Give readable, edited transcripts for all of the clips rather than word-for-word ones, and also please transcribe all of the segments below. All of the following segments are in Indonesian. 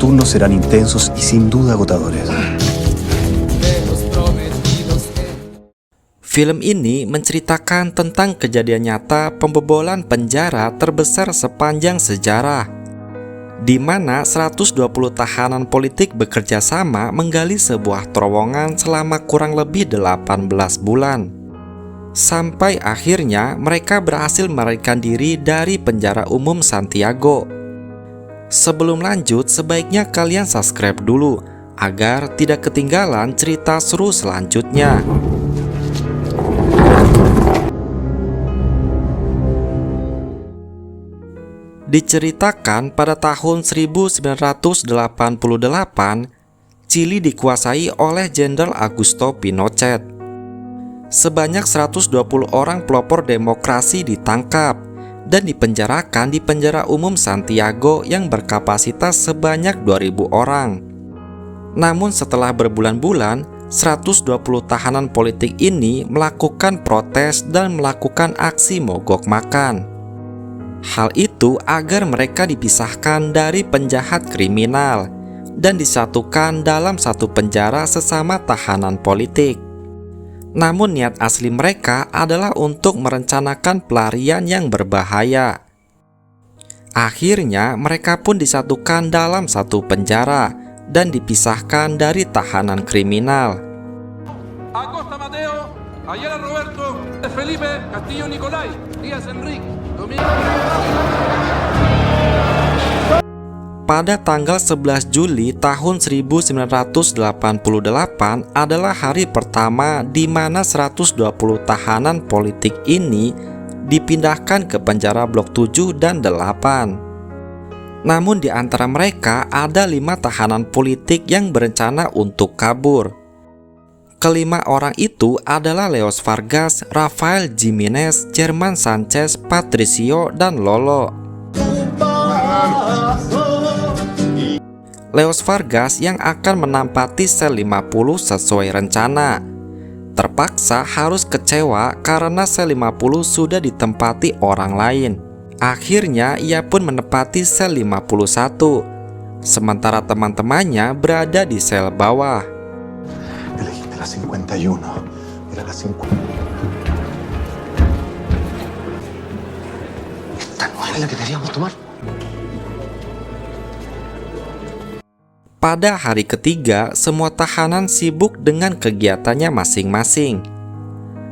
turnos serán intensos y sin duda agotadores. Film ini menceritakan tentang kejadian nyata pembobolan penjara terbesar sepanjang sejarah, di mana 120 tahanan politik bekerja sama menggali sebuah terowongan selama kurang lebih 18 bulan. Sampai akhirnya mereka berhasil melarikan diri dari penjara umum Santiago. Sebelum lanjut, sebaiknya kalian subscribe dulu agar tidak ketinggalan cerita seru selanjutnya. Diceritakan pada tahun 1988, Chili dikuasai oleh Jenderal Augusto Pinochet. Sebanyak 120 orang pelopor demokrasi ditangkap dan dipenjarakan di penjara umum Santiago yang berkapasitas sebanyak 2.000 orang. Namun setelah berbulan-bulan, 120 tahanan politik ini melakukan protes dan melakukan aksi mogok makan. Hal itu agar mereka dipisahkan dari penjahat kriminal dan disatukan dalam satu penjara sesama tahanan politik. Namun niat asli mereka adalah untuk merencanakan pelarian yang berbahaya. Akhirnya mereka pun disatukan dalam satu penjara dan dipisahkan dari tahanan kriminal. Acosta Mateo, Ayala Roberto, Felipe, Castillo Nicolai, Díaz Enrique, Domingo. Pada tanggal 11 Juli tahun 1988 adalah hari pertama di mana 120 tahanan politik ini dipindahkan ke penjara Blok 7 dan 8. Namun di antara mereka ada 5 tahanan politik yang berencana untuk kabur. Kelima orang itu adalah Leos Vargas, Rafael Jimenez, German Sanchez, Patricio, dan Lolo. Leos Vargas yang akan menampati sel 50 sesuai rencana, terpaksa harus kecewa karena sel 50 sudah ditempati orang lain. Akhirnya ia pun menempati sel 51, sementara teman-temannya berada di sel bawah. Elegiste la 51. Era la 50. Esta no era la que queríamos tomar. Pada hari ketiga, semua tahanan sibuk dengan kegiatannya masing-masing.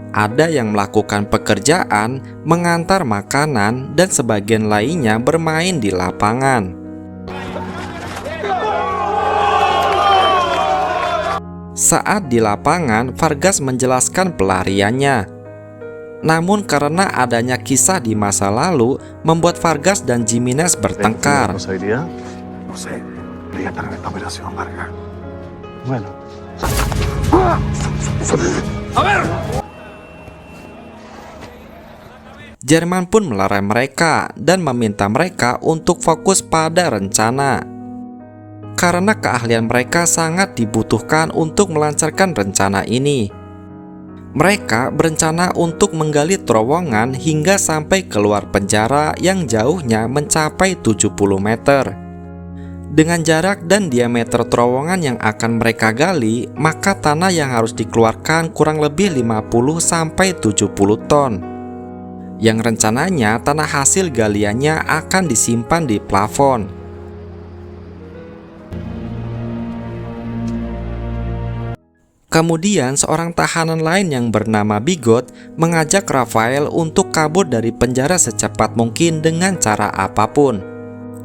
Ada yang melakukan pekerjaan, mengantar makanan, dan sebagian lainnya bermain di lapangan. Saat di lapangan, Vargas menjelaskan pelariannya. Namun karena adanya kisah di masa lalu, membuat Vargas dan Jimenez bertengkar. No sé. Debería estar en esta operación, Vargas. Bueno. A ver. Jerman pun melarang mereka dan meminta mereka untuk fokus pada rencana. Karena keahlian mereka sangat dibutuhkan untuk melancarkan rencana ini. Mereka berencana untuk menggali terowongan hingga sampai keluar penjara yang jauhnya mencapai 70 meter. Dengan jarak dan diameter terowongan yang akan mereka gali, maka tanah yang harus dikeluarkan kurang lebih 50-70 ton. Yang rencananya tanah hasil galiannya akan disimpan di plafon. Kemudian seorang tahanan lain yang bernama Bigot mengajak Rafael untuk kabur dari penjara secepat mungkin dengan cara apapun.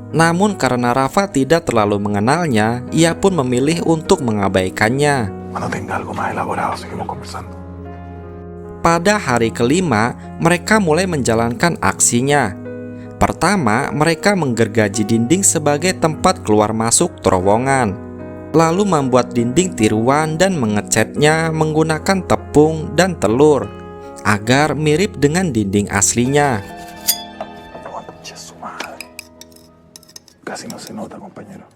Namun karena Rafa tidak terlalu mengenalnya, ia pun memilih untuk mengabaikannya. Cuando tenga algo más elaborado, seguimos conversando. Pada hari kelima, mereka mulai menjalankan aksinya. Pertama, mereka menggergaji dinding sebagai tempat keluar masuk terowongan, lalu membuat dinding tiruan dan mengecatnya menggunakan tepung dan telur agar mirip dengan dinding aslinya. Casi no se nota, compañero.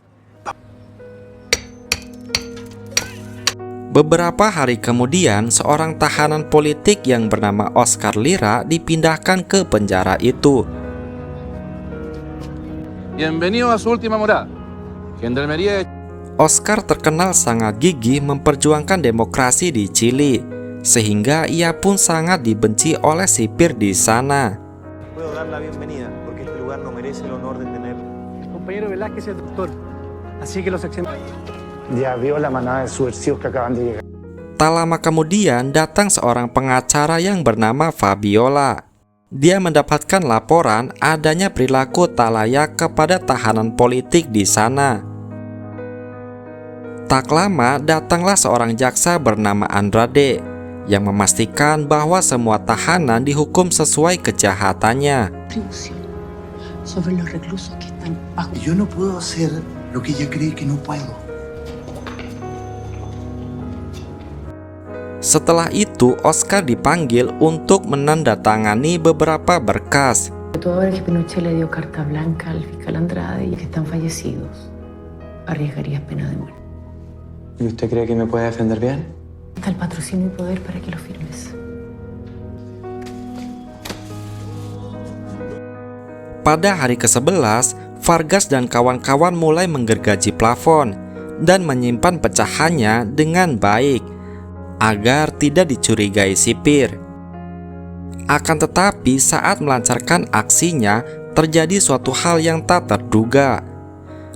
Beberapa hari kemudian, seorang tahanan politik yang bernama Oscar Lira dipindahkan ke penjara itu. Bienvenido a su última morada. Gendarmería. Oscar terkenal sangat gigih memperjuangkan demokrasi di Chili, sehingga ia pun sangat dibenci oleh sipir di sana. Puedo dar la bienvenida porque este lugar no merece el honor de tener. El compañero Velázquez es doctor, así que los exámenes. Ya vio la manada de subversivos que acaban de llegar. Tak lama kemudian datang seorang pengacara yang bernama Fabiola. Dia mendapatkan laporan adanya perilaku tak layak kepada tahanan politik di sana. Tak lama datanglah seorang jaksa bernama Andrade yang memastikan bahwa semua tahanan dihukum sesuai kejahatannya. Sobre los reclusos que están bajo. Yo no puedo hacer lo que ella cree que no puedo. Setelah itu, Oscar dipanggil untuk menandatangani beberapa berkas. Tú ahora que Pinochet le dio carta blanca al fiscal Andrade y que están fallecidos, arriesgarías pena de muerte. ¿Y usted cree que me puede defender bien? Está el patrocinio y poder para que lo firmes. Pada hari ke-11, Vargas dan kawan-kawan mulai menggergaji plafon dan menyimpan pecahannya dengan baik agar tidak dicurigai sipir. Akan tetapi saat melancarkan aksinya terjadi suatu hal yang tak terduga,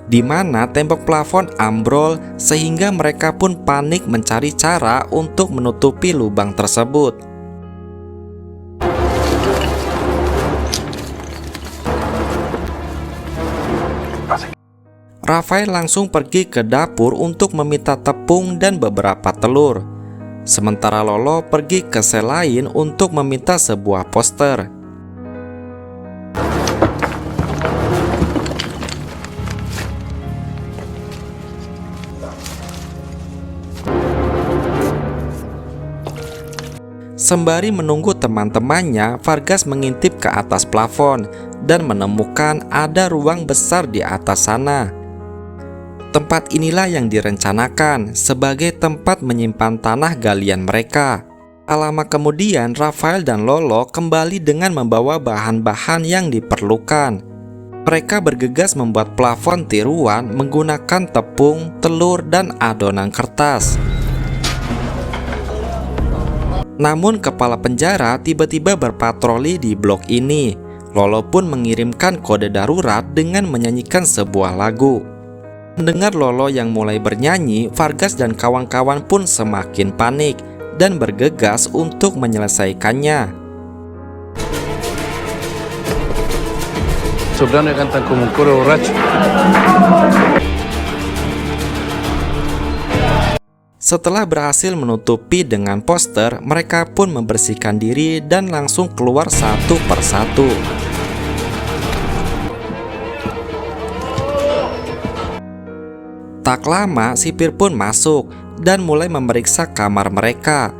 di mana tembok plafon ambrol sehingga mereka pun panik mencari cara untuk menutupi lubang tersebut. Rafael langsung pergi ke dapur untuk meminta tepung dan beberapa telur. Sementara Lolo pergi ke sel lain untuk meminta sebuah poster. Sembari menunggu teman-temannya, Vargas mengintip ke atas plafon dan menemukan ada ruang besar di atas sana. Tempat inilah yang direncanakan sebagai tempat menyimpan tanah galian mereka. Tak lama kemudian, Rafael dan Lolo kembali dengan membawa bahan-bahan yang diperlukan. Mereka bergegas membuat plafon tiruan menggunakan tepung, telur, dan adonan kertas. Namun kepala penjara tiba-tiba berpatroli di blok ini. Lolo pun mengirimkan kode darurat dengan menyanyikan sebuah lagu. Mendengar Lolo yang mulai bernyanyi, Vargas dan kawan-kawan pun semakin panik dan bergegas untuk menyelesaikannya. Soprano cantan como un coro borracho. Setelah berhasil menutupi dengan poster, mereka pun membersihkan diri dan langsung keluar satu persatu. Tak lama, sipir pun masuk dan mulai memeriksa kamar mereka.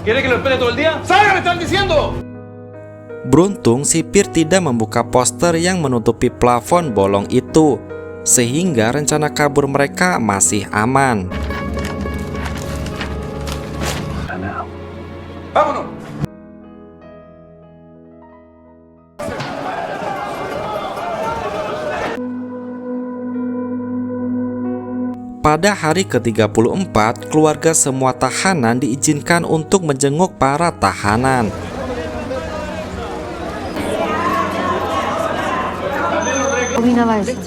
¿Quiere que lo espere todo el día? ¡Salga, me están diciendo! Beruntung, sipir tidak membuka poster yang menutupi plafon bolong itu, sehingga rencana kabur mereka masih aman. ¡Vámonos! Pada hari ke-34, keluarga semua tahanan diizinkan untuk menjenguk para tahanan. Paulina Baez.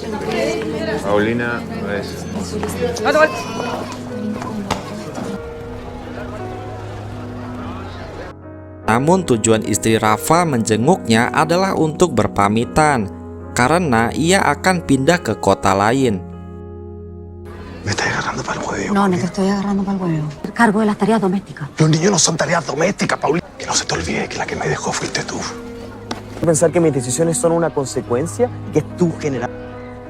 Namun tujuan istri Rafa menjenguknya adalah untuk berpamitan, karena ia akan pindah ke kota lain. Me estás agarrando para el huevo. No, no te estoy agarrando para el huevo. Cargo de las tareas domésticas. Los niños no son tareas domésticas, Paulina. Que no se te olvide que la que me dejó fuiste tú. Pensar que mis decisiones son una consecuencia que es tu general.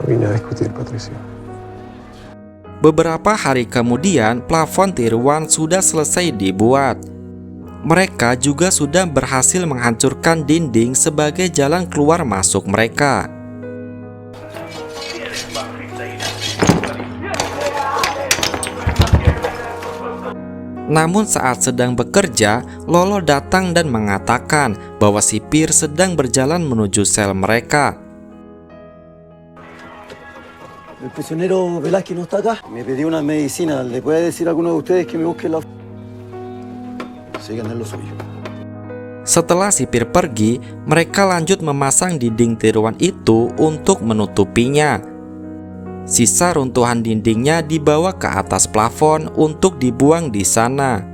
Vine a discutir, Patricia. Beberapa hari kemudian, plafon tiruan sudah selesai dibuat. Mereka juga sudah berhasil menghancurkan dinding sebagai jalan keluar masuk mereka. Namun saat sedang bekerja, Lolo datang dan mengatakan bahwa sipir sedang berjalan menuju sel mereka. El prisionero Velázquez no está acá. Me pedí una medicina. ¿Le puede decir a alguno de ustedes que me busque la... Sigan en lo suyo. Setelah sipir pergi, mereka lanjut memasang dinding tiruan itu untuk menutupinya. Sisa runtuhan dindingnya dibawa ke atas plafon untuk dibuang di sana.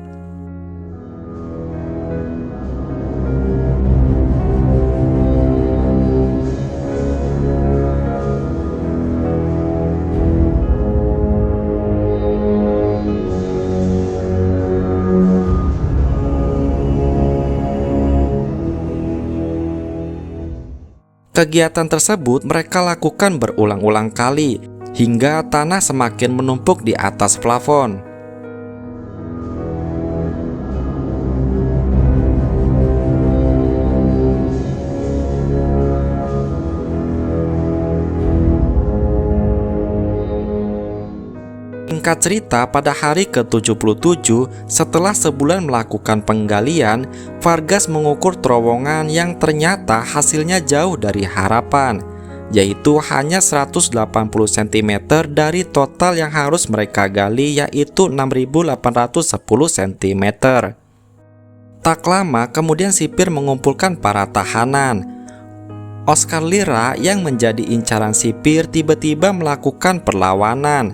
Kegiatan tersebut mereka lakukan berulang-ulang kali, hingga tanah semakin menumpuk di atas plafon. Singkat cerita, pada hari ke-77, setelah sebulan melakukan penggalian, Vargas mengukur terowongan yang ternyata hasilnya jauh dari harapan, yaitu hanya 180 cm dari total yang harus mereka gali, yaitu 6.810 cm. Tak lama kemudian sipir mengumpulkan para tahanan. Oscar Lira yang menjadi incaran sipir tiba-tiba melakukan perlawanan,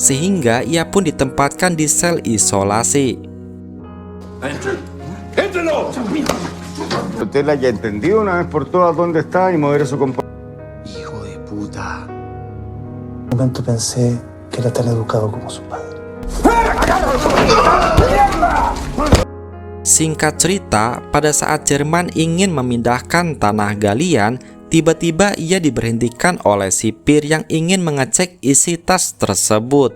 sehingga ia pun ditempatkan di sel isolasi. Usted la haya entendido una vez por todas dónde está y mover su comportamiento. Hijo de puta. En un momento pensé que era tan educado como su padre. Singkat cerita, pada saat Jerman ingin memindahkan tanah galian, tiba-tiba ia diberhentikan oleh sipir yang ingin mengecek isi tas tersebut.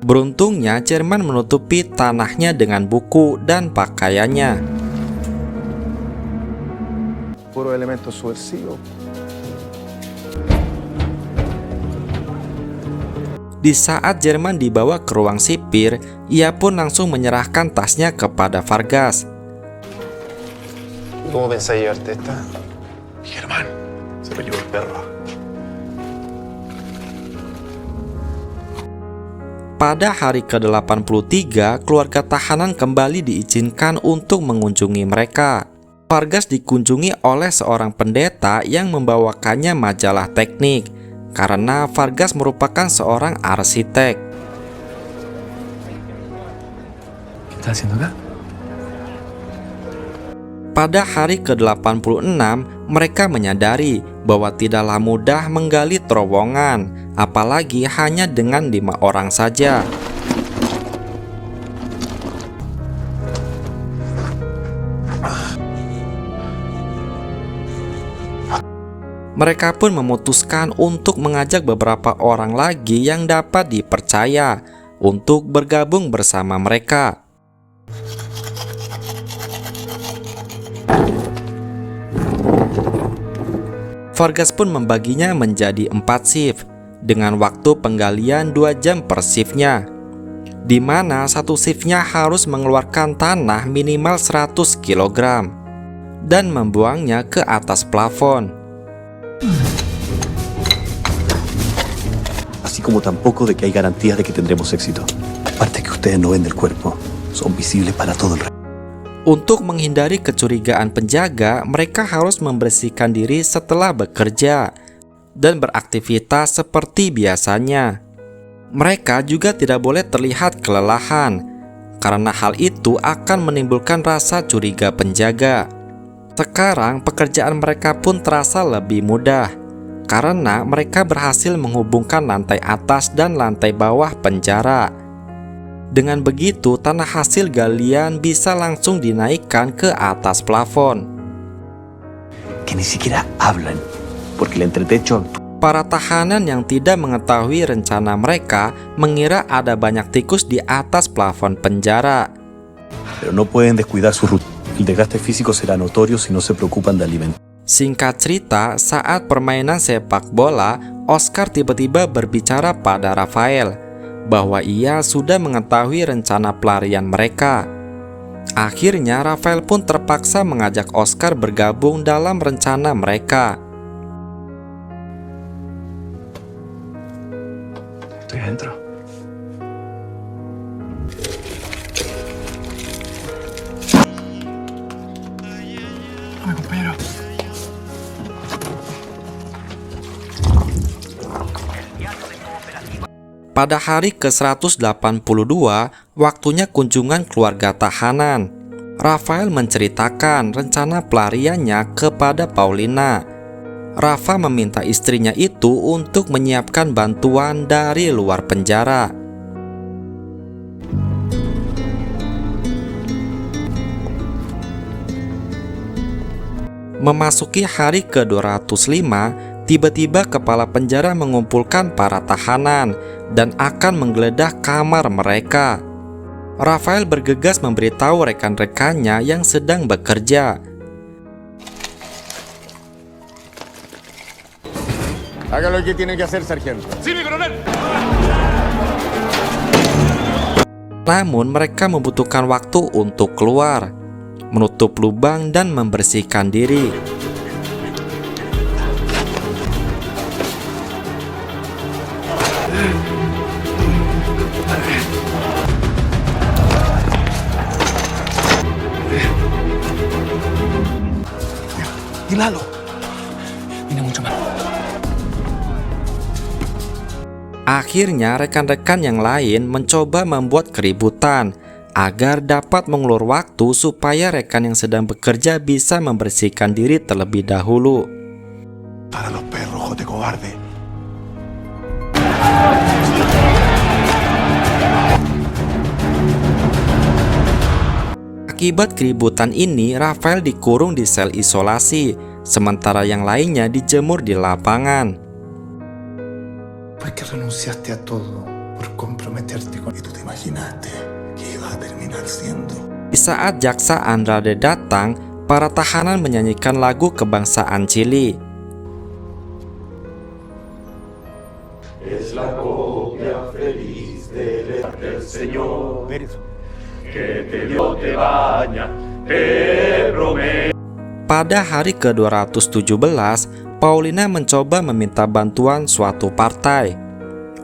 Beruntungnya, Jerman menutupi tanahnya dengan buku dan pakaiannya. Puro elemento subversivo. Di saat Jerman dibawa ke ruang sipir, ia pun langsung menyerahkan tasnya kepada Vargas. ¿Cómo pensáis llevarte esta? Germán, se lo llevó el perro. Pada hari ke-83, keluarga tahanan kembali diizinkan untuk mengunjungi mereka. Vargas dikunjungi oleh seorang pendeta yang membawakannya majalah teknik, karena Vargas merupakan seorang arsitek. ¿Qué estás haciendo acá? Pada hari ke-86, mereka menyadari bahwa tidaklah mudah menggali terowongan, apalagi hanya dengan 5 orang saja. Mereka pun memutuskan untuk mengajak beberapa orang lagi yang dapat dipercaya untuk bergabung bersama mereka. Vargas pun membaginya menjadi 4 shift dengan waktu penggalian 2 jam per shiftnya, di mana satu shiftnya harus mengeluarkan tanah minimal 100 kg dan membuangnya ke atas plafon. Así como tampoco de que hay garantías de que tendremos éxito. Aparte que ustedes no ven del cuerpo, son visibles para todo el resto. Untuk menghindari kecurigaan penjaga, mereka harus membersihkan diri setelah bekerja dan beraktivitas seperti biasanya. Mereka juga tidak boleh terlihat kelelahan, karena hal itu akan menimbulkan rasa curiga penjaga. Sekarang pekerjaan mereka pun terasa lebih mudah, karena mereka berhasil menghubungkan lantai atas dan lantai bawah penjara. Dengan begitu, tanah hasil galian bisa langsung dinaikkan ke atas plafon. Que ni siquiera hablan, porque el entretecho Para tahanan yang tidak mengetahui rencana mereka mengira ada banyak tikus di atas plafon penjara. pero no pueden descuidar su rutina. El desgaste físico será notorio si no se preocupan de alimentar. Singkat cerita, saat permainan sepak bola, Oscar tiba-tiba berbicara pada Rafael bahwa ia sudah mengetahui rencana pelarian mereka. Akhirnya Rafael pun terpaksa mengajak Oscar bergabung dalam rencana mereka. Pada hari ke-182, waktunya kunjungan keluarga tahanan. Rafael menceritakan rencana pelariannya kepada Paulina. Rafa meminta istrinya itu untuk menyiapkan bantuan dari luar penjara. Memasuki hari ke-205, tiba-tiba kepala penjara mengumpulkan para tahanan dan akan menggeledah kamar mereka. Rafael bergegas memberitahu rekan-rekannya yang sedang bekerja. Haga lo que tiene que hacer, sargento. ¡Sí, mi coronel! Namun mereka membutuhkan waktu untuk keluar, menutup lubang dan membersihkan diri. Y Lalo. Akhirnya rekan-rekan yang lain mencoba membuat keributan agar dapat mengulur waktu supaya rekan yang sedang bekerja bisa membersihkan diri terlebih dahulu. Para los perros, jote cobarde. Akibat keributan ini, Rafael dikurung di sel isolasi, sementara yang lainnya dijemur di lapangan. ¿Por qué renunciaste a todo por comprometerte con... Y tú te imaginaste que iba a terminar siendo. Di saat jaksa Andrade datang, para tahanan menyanyikan lagu kebangsaan Chili. Es la copia feliz del Señor que te dio, te baña, te promete. Pada hari ke-217, Paulina mencoba meminta bantuan suatu partai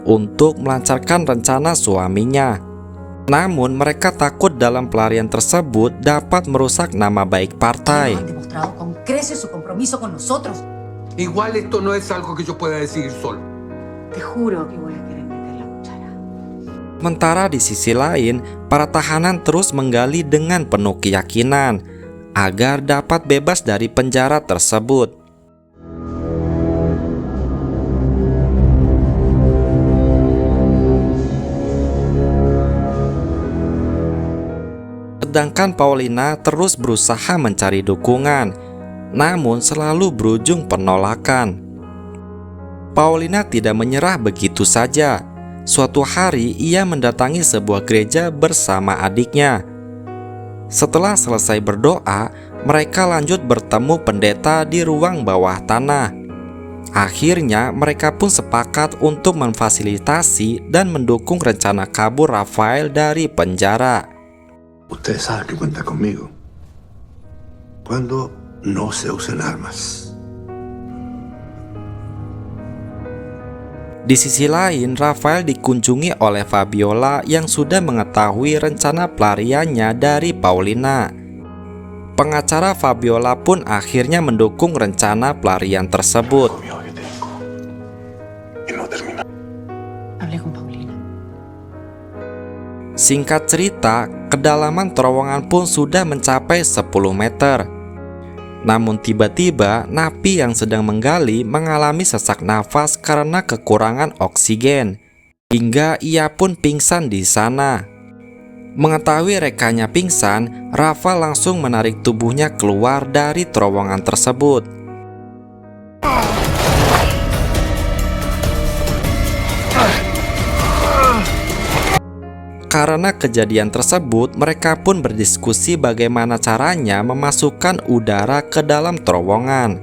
untuk melancarkan rencana suaminya. Namun mereka takut dalam pelarian tersebut dapat merusak nama baik partai. Han demostrado con creces su compromiso con nosotros. Igual esto no es algo que yo pueda decidir solo. Te juro que voy a querer meter la cuchara. Sementara di sisi lain, para tahanan terus menggali dengan penuh keyakinan agar dapat bebas dari penjara tersebut. Sedangkan Paulina terus berusaha mencari dukungan, namun selalu berujung penolakan. Paulina tidak menyerah begitu saja. Suatu hari ia mendatangi sebuah gereja bersama adiknya. Setelah selesai berdoa, mereka lanjut bertemu pendeta di ruang bawah tanah. Akhirnya mereka pun sepakat untuk memfasilitasi dan mendukung rencana kabur Rafael dari penjara. Ustedes saben que cuenta conmigo. Cuando no se usen armas. Di sisi lain, Rafael dikunjungi oleh Fabiola yang sudah mengetahui rencana pelariannya dari Paulina. Pengacara Fabiola pun akhirnya mendukung rencana pelarian tersebut. Hablé con Paulina. Singkat cerita, kedalaman terowongan pun sudah mencapai 10 meter. Namun tiba-tiba napi yang sedang menggali mengalami sesak nafas karena kekurangan oksigen, hingga ia pun pingsan di sana. Mengetahui rekannya pingsan, Rafa langsung menarik tubuhnya keluar dari terowongan tersebut. Karena kejadian tersebut, mereka pun berdiskusi bagaimana caranya memasukkan udara ke dalam terowongan.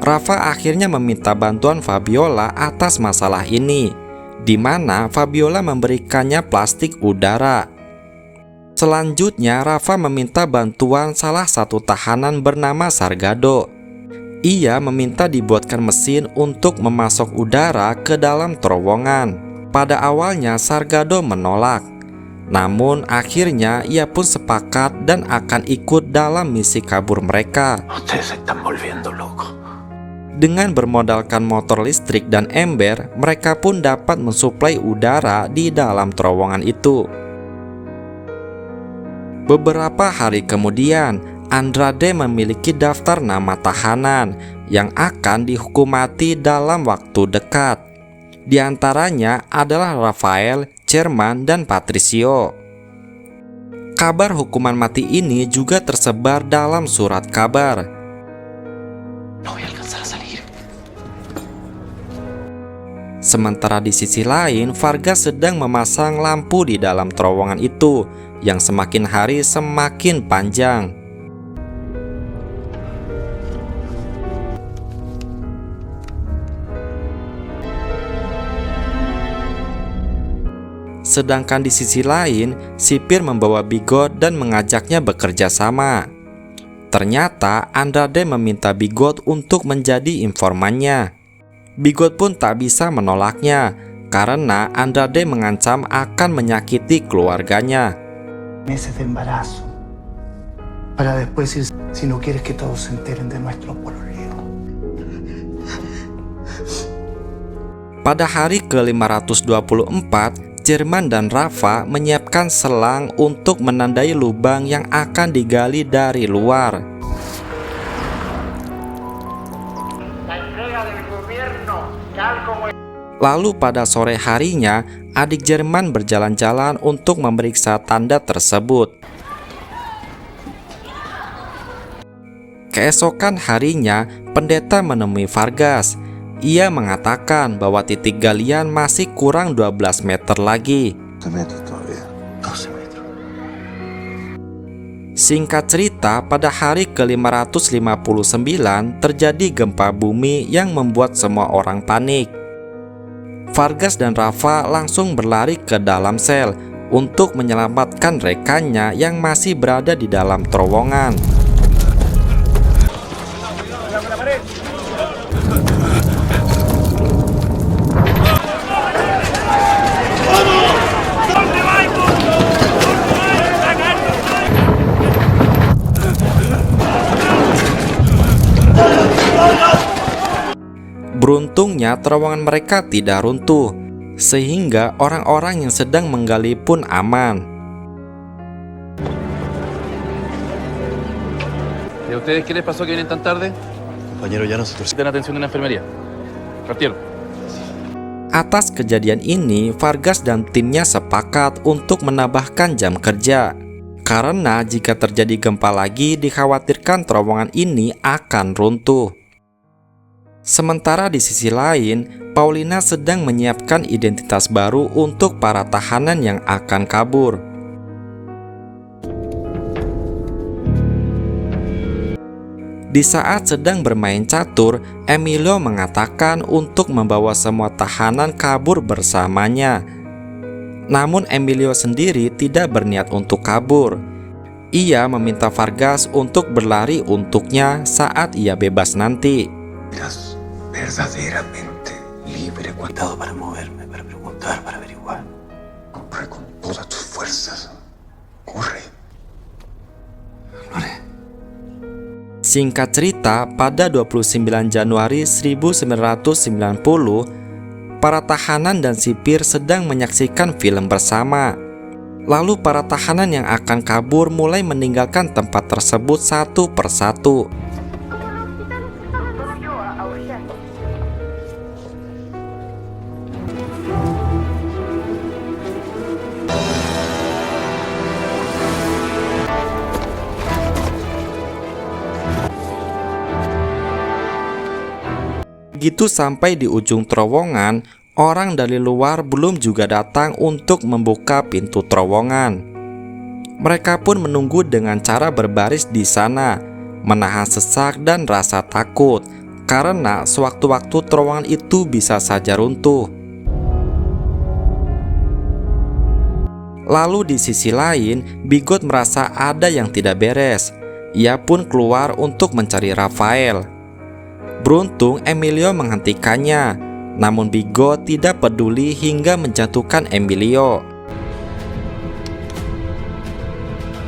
Rafa akhirnya meminta bantuan Fabiola atas masalah ini, di mana Fabiola memberikannya plastik udara. Selanjutnya, Rafa meminta bantuan salah satu tahanan bernama Sargado. Ia meminta dibuatkan mesin untuk memasok udara ke dalam terowongan. Pada awalnya Sargado menolak, Namun akhirnya ia pun sepakat dan akan ikut dalam misi kabur mereka. Ustedes se están volviendo locos. Dengan bermodalkan motor listrik dan ember, mereka pun dapat mensuplai udara di dalam terowongan itu. Beberapa hari kemudian, Andrade memiliki daftar nama tahanan yang akan dihukum mati dalam waktu dekat. Di antaranya adalah Rafael, German, dan Patricio. Kabar hukuman mati ini juga tersebar dalam surat kabar. Sementara di sisi lain, Vargas sedang memasang lampu di dalam terowongan itu yang semakin hari semakin panjang. Sedangkan di sisi lain, sipir membawa Bigot dan mengajaknya bekerja sama. Ternyata Andrade meminta Bigot untuk menjadi informannya. Bigot pun tak bisa menolaknya karena Andrade mengancam akan menyakiti keluarganya. Meses de embarazo. Para después ir si no quieres que todos se enteren de nuestro pololeo. Pada hari ke-524, German dan Rafa menyiapkan selang untuk menandai lubang yang akan digali dari luar. Lalu pada sore harinya, adik German berjalan-jalan untuk memeriksa tanda tersebut. Keesokan harinya, pendeta menemui Vargas. Ia mengatakan bahwa titik galian masih kurang 12 meter lagi. Singkat cerita, pada hari ke-559 terjadi gempa bumi yang membuat semua orang panik. Vargas dan Rafa langsung berlari ke dalam sel untuk menyelamatkan rekannya yang masih berada di dalam terowongan. Beruntungnya terowongan mereka tidak runtuh, sehingga orang-orang yang sedang menggali pun aman. ¿Y a ustedes qué les pasó que vienen tan tarde? Compañero, ya nosotros... Den atención en la enfermería. Retiro. Atas kejadian ini, Vargas dan timnya sepakat untuk menambahkan jam kerja. Karena jika terjadi gempa lagi, dikhawatirkan terowongan ini akan runtuh. Sementara di sisi lain, Paulina sedang menyiapkan identitas baru untuk para tahanan yang akan kabur. Di saat sedang bermain catur, Emilio mengatakan untuk membawa semua tahanan kabur bersamanya. Namun Emilio sendiri tidak berniat untuk kabur. Ia meminta Vargas untuk berlari untuknya saat ia bebas nanti. Verdaderamente libre Cuidado para moverme, para preguntar, para averiguar. corre con todas tus fuerzas. Corre. Singkat cerita, pada 29 Januari 1990, para tahanan dan sipir sedang menyaksikan film bersama. Lalu para tahanan yang akan kabur mulai meninggalkan tempat tersebut satu persatu. Begitu sampai di ujung terowongan, orang dari luar belum juga datang untuk membuka pintu terowongan. Mereka pun menunggu dengan cara berbaris di sana, menahan sesak dan rasa takut, karena sewaktu-waktu terowongan itu bisa saja runtuh. Lalu di sisi lain, Bigot merasa ada yang tidak beres. Ia pun keluar untuk mencari Rafael. Beruntung Emilio menghentikannya, namun Bigot tidak peduli hingga menjatuhkan Emilio.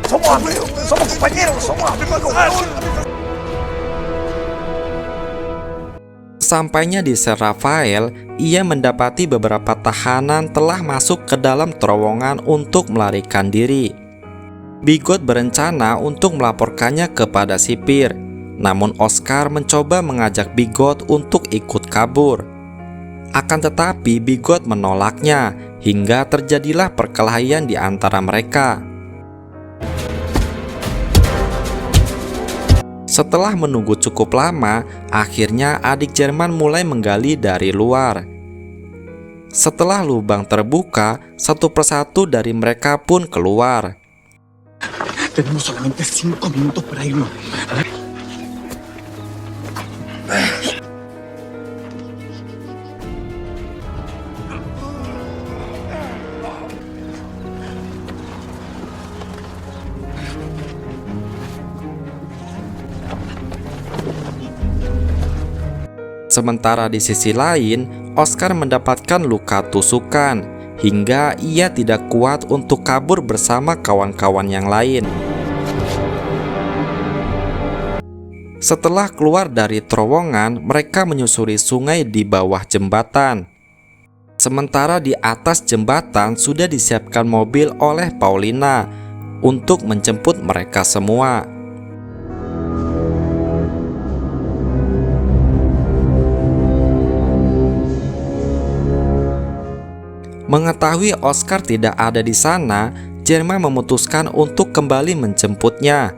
Somos compañeros, somos amigos. Sampainya di sel Rafael, ia mendapati beberapa tahanan telah masuk ke dalam terowongan untuk melarikan diri. Bigot berencana untuk melaporkannya kepada sipir, namun Oscar mencoba mengajak Bigot untuk ikut kabur. Akan tetapi Bigot menolaknya, hingga terjadilah perkelahian di antara mereka. Setelah menunggu cukup lama, akhirnya adik Jerman mulai menggali dari luar. Setelah lubang terbuka, satu persatu dari mereka pun keluar. Tenemos solamente 5 minutos para irnos. Sementara di sisi lain, Oscar mendapatkan luka tusukan, hingga ia tidak kuat untuk kabur bersama kawan-kawan yang lain. Setelah keluar dari terowongan, mereka menyusuri sungai di bawah jembatan. Sementara di atas jembatan sudah disiapkan mobil oleh Paulina untuk menjemput mereka semua. Mengetahui Oscar tidak ada di sana, Jerman memutuskan untuk kembali menjemputnya.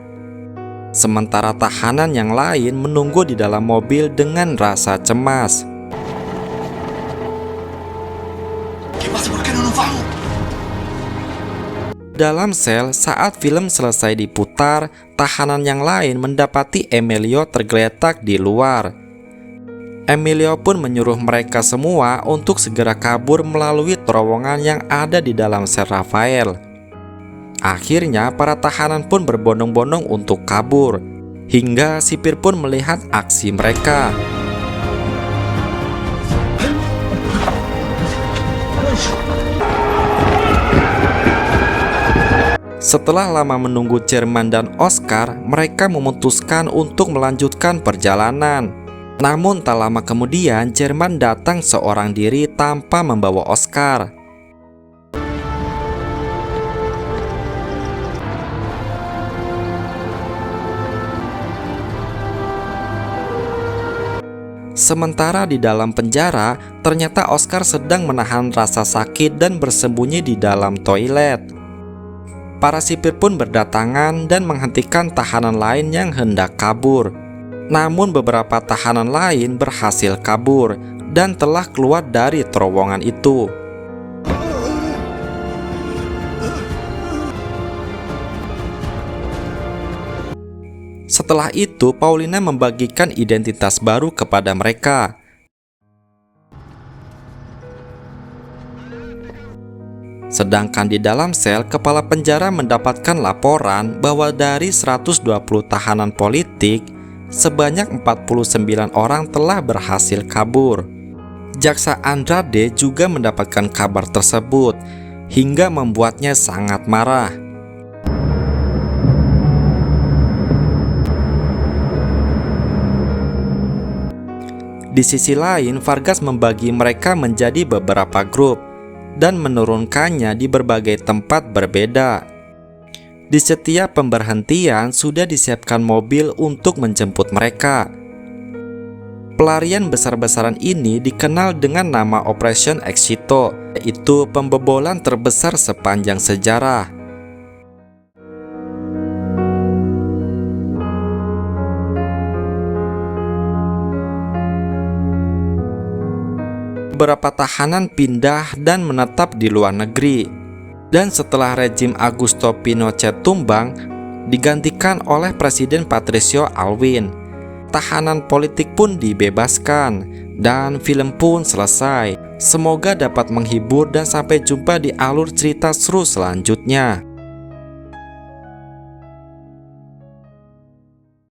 Sementara tahanan yang lain menunggu di dalam mobil dengan rasa cemas. Dalam sel, saat film selesai diputar, tahanan yang lain mendapati Emilio tergeletak di luar. Emilio pun menyuruh mereka semua untuk segera kabur melalui terowongan yang ada di dalam sel Rafael. Akhirnya para tahanan pun berbondong-bondong untuk kabur, hingga sipir pun melihat aksi mereka. Setelah lama menunggu Jerman dan Oscar, mereka memutuskan untuk melanjutkan perjalanan. Namun tak lama kemudian Jerman datang seorang diri tanpa membawa Oscar. Sementara di dalam penjara, ternyata Oscar sedang menahan rasa sakit dan bersembunyi di dalam toilet. Para sipir pun berdatangan dan menghentikan tahanan lain yang hendak kabur. Namun beberapa tahanan lain berhasil kabur dan telah keluar dari terowongan itu. Setelah itu, Paulina membagikan identitas baru kepada mereka. Sedangkan di dalam sel, kepala penjara mendapatkan laporan bahwa dari 120 tahanan politik, sebanyak 49 orang telah berhasil kabur. Jaksa Andrade juga mendapatkan kabar tersebut, hingga membuatnya sangat marah. Di sisi lain, Vargas membagi mereka menjadi beberapa grup dan menurunkannya di berbagai tempat berbeda. Di setiap pemberhentian sudah disiapkan mobil untuk menjemput mereka. Pelarian besar-besaran ini dikenal dengan nama Operation Éxito, yaitu pembobolan terbesar sepanjang sejarah. Beberapa tahanan pindah dan menetap di luar negeri. Dan setelah rejim Augusto Pinochet tumbang, digantikan oleh Presiden Patricio Aylwin. Tahanan politik pun dibebaskan, dan film pun selesai. Semoga dapat menghibur dan sampai jumpa di alur cerita seru selanjutnya.